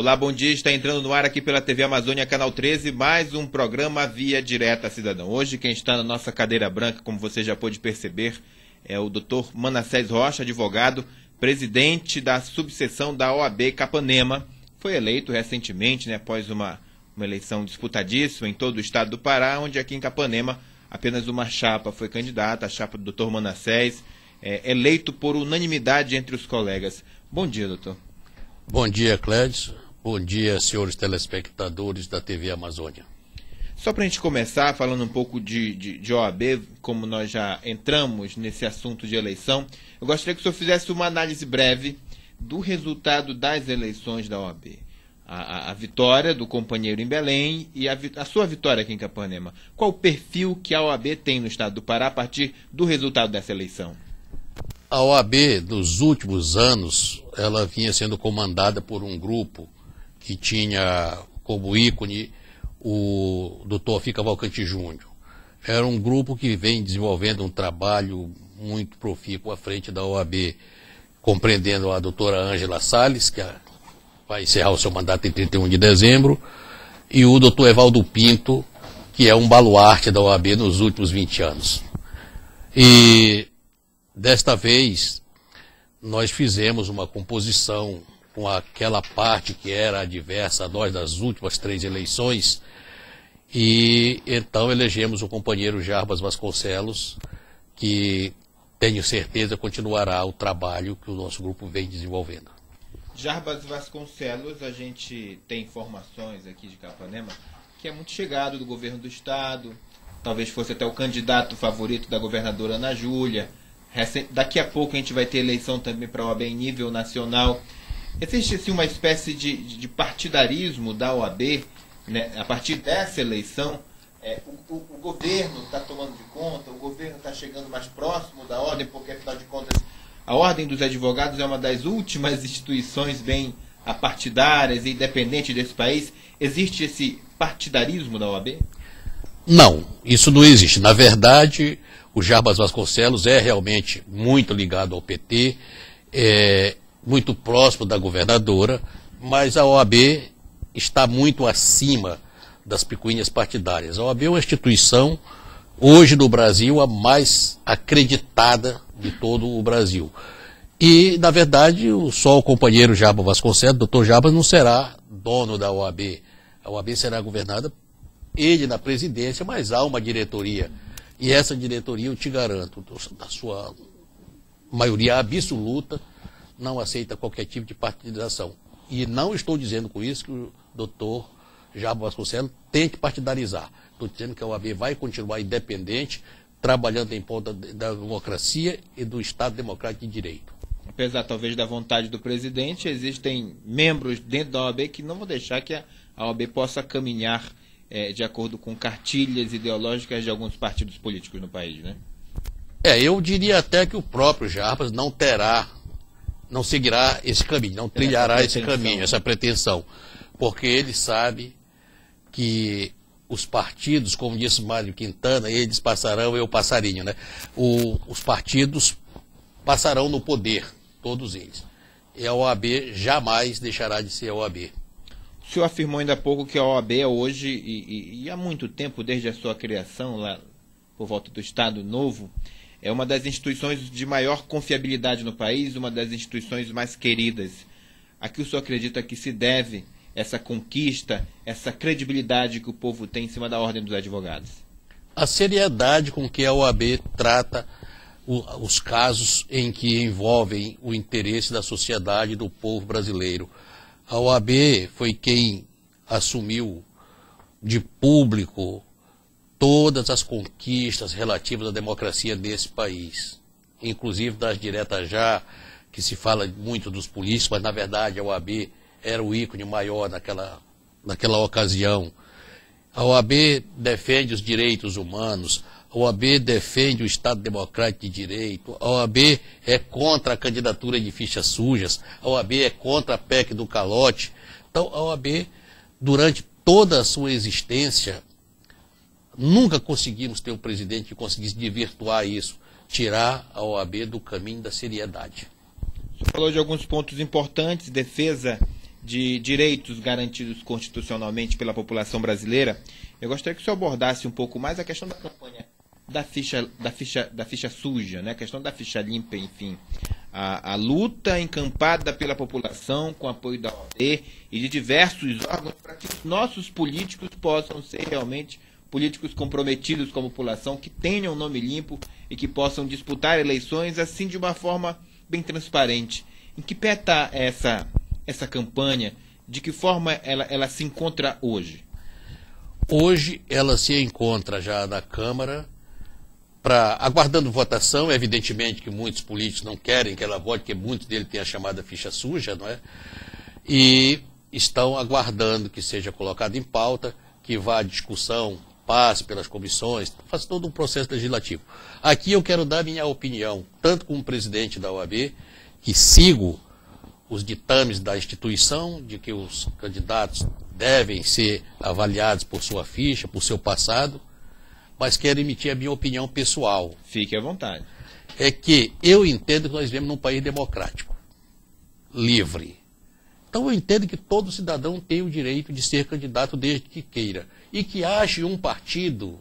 Olá, bom dia. Está entrando no ar aqui pela TV Amazônia, Canal 13, mais um programa Via Direta Cidadão. Hoje quem está na nossa cadeira branca, como você já pôde perceber, é o Dr. Manassés Rocha, advogado, presidente da subseção da OAB Capanema. Foi eleito recentemente, após uma eleição disputadíssima em todo o estado do Pará, onde aqui em Capanema apenas uma chapa foi candidata, a chapa do Dr. Manassés, eleito por unanimidade entre os colegas. Bom dia, doutor. Bom dia, Clédio. Bom dia, senhores telespectadores da TV Amazônia. Só para a gente começar falando um pouco de OAB, como nós já entramos nesse assunto de eleição, eu gostaria que o senhor fizesse uma análise breve do resultado das eleições da OAB. A vitória do companheiro em Belém e a sua vitória aqui em Capanema. Qual o perfil que a OAB tem no estado do Pará a partir do resultado dessa eleição? A OAB, nos últimos anos, ela vinha sendo comandada por um grupo que tinha como ícone o Dr. Afi Cavalcante Júnior. Era um grupo que vem desenvolvendo um trabalho muito profícuo à frente da OAB, compreendendo a doutora Ângela Salles, que vai encerrar o seu mandato em 31 de dezembro, e o Dr. Evaldo Pinto, que é um baluarte da OAB nos últimos 20 anos. E desta vez, nós fizemos uma composição com aquela parte que era adversa a nós das últimas 3 eleições, e então elegemos o companheiro Jarbas Vasconcelos, que tenho certeza continuará o trabalho que o nosso grupo vem desenvolvendo. Jarbas Vasconcelos, a gente tem informações aqui de Capanema, que é muito chegado do governo do estado, talvez fosse até o candidato favorito da governadora Ana Júlia. Daqui a pouco a gente vai ter eleição também para a OAB em nível nacional. Existe assim, uma espécie de partidarismo da OAB, a partir dessa eleição. O governo está tomando de conta, o governo está chegando mais próximo da ordem, porque afinal de contas a Ordem dos Advogados é uma das últimas instituições bem apartidárias e independentes desse país. Existe esse partidarismo da OAB? Não, isso não existe. Na verdade, o Jarbas Vasconcelos é realmente muito ligado ao PT, é muito próximo da governadora, mas a OAB está muito acima das picuinhas partidárias. A OAB é uma instituição, hoje no Brasil, a mais acreditada de todo o Brasil. E, na verdade, só o companheiro Jarbas Vasconcelos, doutor Jarbas, não será dono da OAB. A OAB será governada, ele na presidência, mas há uma diretoria. E essa diretoria, eu te garanto, da sua maioria absoluta, não aceita qualquer tipo de partidização. E não estou dizendo com isso que o doutor Jarbas Vasconcelos tem que partidarizar. Estou dizendo que a OAB vai continuar independente, trabalhando em prol da democracia e do Estado Democrático de Direito. Apesar, talvez, da vontade do presidente, existem membros dentro da OAB que não vão deixar que a OAB possa caminhar de acordo com cartilhas ideológicas de alguns partidos políticos no país, né? Eu diria até que o próprio Jarbas não seguirá esse caminho, não trilhará esse caminho, essa pretensão, porque ele sabe que os partidos, como disse Mário Quintana, eles passarão, eu passarinho, os partidos passarão no poder, todos eles. E a OAB jamais deixará de ser a OAB. O senhor afirmou ainda há pouco que a OAB é hoje, e há muito tempo, desde a sua criação, lá por volta do Estado Novo, é uma das instituições de maior confiabilidade no país, uma das instituições mais queridas. A que o senhor acredita que se deve essa conquista, essa credibilidade que o povo tem em cima da Ordem dos Advogados? A seriedade com que a OAB trata os casos em que envolvem o interesse da sociedade e do povo brasileiro. A OAB foi quem assumiu de público todas as conquistas relativas à democracia desse país, inclusive das diretas já, que se fala muito dos políticos, mas na verdade a OAB era o ícone maior naquela ocasião. A OAB defende os direitos humanos, a OAB defende o Estado Democrático de Direito, a OAB é contra a candidatura de fichas sujas, a OAB é contra a PEC do calote. Então a OAB, durante toda a sua existência, nunca conseguimos ter um presidente que conseguisse desvirtuar isso, tirar a OAB do caminho da seriedade. Você falou de alguns pontos importantes, defesa de direitos garantidos constitucionalmente pela população brasileira, eu gostaria que o senhor abordasse um pouco mais a questão da campanha da ficha suja, né? A questão da ficha limpa, enfim. A luta encampada pela população, com apoio da OAB e de diversos órgãos, para que os nossos políticos possam ser realmente políticos comprometidos com a população, que tenham nome limpo e que possam disputar eleições assim de uma forma bem transparente. Em que pé está essa campanha? De que forma ela se encontra hoje? Hoje ela se encontra já na Câmara, aguardando votação. Evidentemente que muitos políticos não querem que ela vote, porque muitos deles têm a chamada ficha suja, não é? E estão aguardando que seja colocado em pauta, que vá à discussão, passe pelas comissões, faça todo um processo legislativo. Aqui eu quero dar minha opinião, tanto como presidente da OAB, que sigo os ditames da instituição, de que os candidatos devem ser avaliados por sua ficha, por seu passado, mas quero emitir a minha opinião pessoal. Fique à vontade. É que eu entendo que nós vivemos num país democrático, livre. Então eu entendo que todo cidadão tem o direito de ser candidato desde que queira. E que ache um partido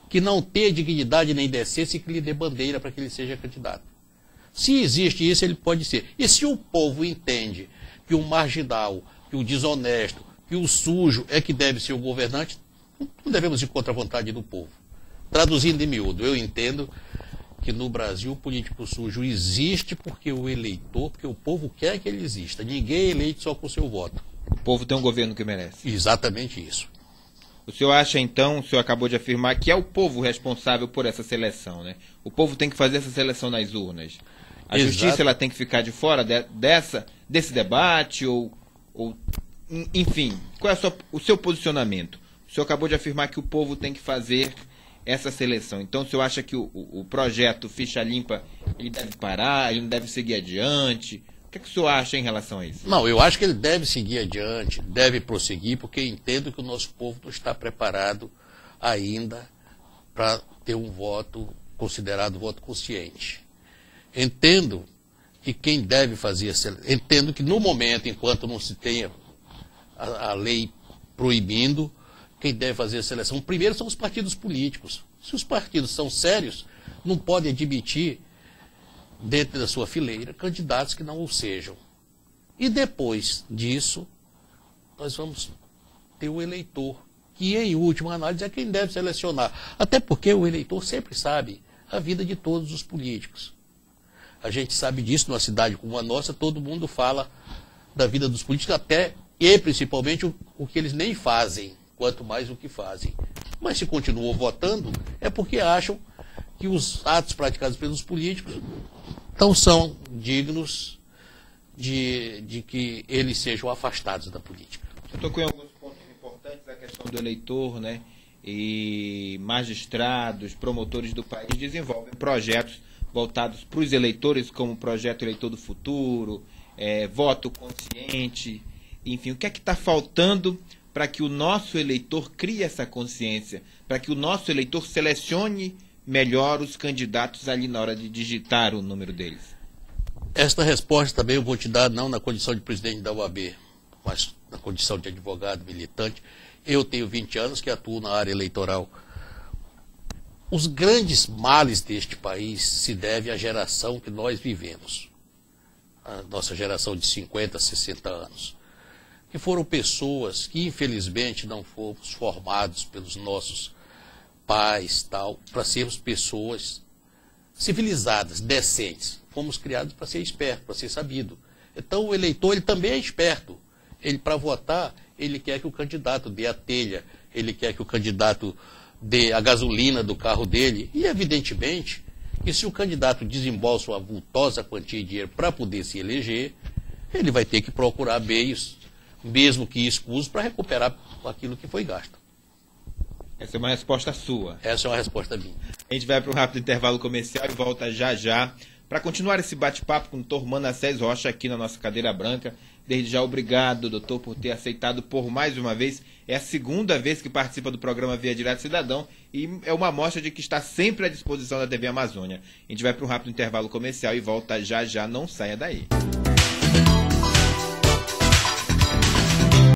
que não tenha dignidade nem decência e que lhe dê bandeira para que ele seja candidato. Se existe isso, ele pode ser. E se o povo entende que o marginal, que o desonesto, que o sujo é que deve ser o governante, não devemos ir contra a vontade do povo. Traduzindo em miúdo, eu entendo que no Brasil o político sujo existe porque o povo quer que ele exista. Ninguém é eleito só com o seu voto. O povo tem um governo que merece. Exatamente isso. O senhor acha, então, o senhor acabou de afirmar que é o povo responsável por essa seleção, né? O povo tem que fazer essa seleção nas urnas. A justiça ela tem que ficar de fora desse debate enfim, qual é o seu posicionamento? O senhor acabou de afirmar que o povo tem que fazer essa seleção. Então, o senhor acha que o projeto Ficha Limpa ele deve parar, ele não deve seguir adiante? O que o senhor acha em relação a isso? Não, eu acho que ele deve seguir adiante, deve prosseguir, porque entendo que o nosso povo não está preparado ainda para ter um voto considerado voto consciente. Entendo que quem deve fazer entendo que no momento, enquanto não se tenha a lei proibindo, quem deve fazer a seleção primeiro são os partidos políticos. Se os partidos são sérios, não podem admitir dentro da sua fileira candidatos que não o sejam. E depois disso, nós vamos ter o eleitor, que em última análise é quem deve selecionar. Até porque o eleitor sempre sabe a vida de todos os políticos. A gente sabe disso, numa cidade como a nossa, todo mundo fala da vida dos políticos, até e principalmente o que eles nem fazem, quanto mais o que fazem. Mas se continuam votando, é porque acham que os atos praticados pelos políticos não são dignos de que eles sejam afastados da política. Eu tocou em alguns pontos importantes, a questão do eleitor, né? E magistrados, promotores do país desenvolvem projetos voltados para os eleitores, como o projeto Eleitor do Futuro, voto consciente, enfim, o que é que está faltando para que o nosso eleitor crie essa consciência, para que o nosso eleitor selecione melhor os candidatos ali na hora de digitar o número deles? Esta resposta também eu vou te dar não na condição de presidente da UAB, mas na condição de advogado militante. Eu tenho 20 anos que atuo na área eleitoral. Os grandes males deste país se devem à geração que nós vivemos. A nossa geração de 50, 60 anos. Que foram pessoas que, infelizmente, não fomos formados pelos nossos pais, para sermos pessoas civilizadas, decentes. Fomos criados para ser esperto, para ser sabido. Então, o eleitor ele também é esperto. Ele, para votar, ele quer que o candidato dê a telha, ele quer que o candidato dê a gasolina do carro dele. E, evidentemente, que se o candidato desembolsa uma vultosa quantia de dinheiro para poder se eleger, ele vai ter que procurar meios, mesmo que escusos, para recuperar aquilo que foi gasto. Essa é uma resposta sua. Essa é uma resposta minha. A gente vai para um rápido intervalo comercial e volta já já para continuar esse bate-papo com o doutor Manassés Rocha aqui na nossa cadeira branca. Desde já, obrigado, doutor, por ter aceitado por mais uma vez. É a segunda vez que participa do programa Via Direto Cidadão e é uma amostra de que está sempre à disposição da TV Amazônia. A gente vai para um rápido intervalo comercial e volta já já, não saia daí.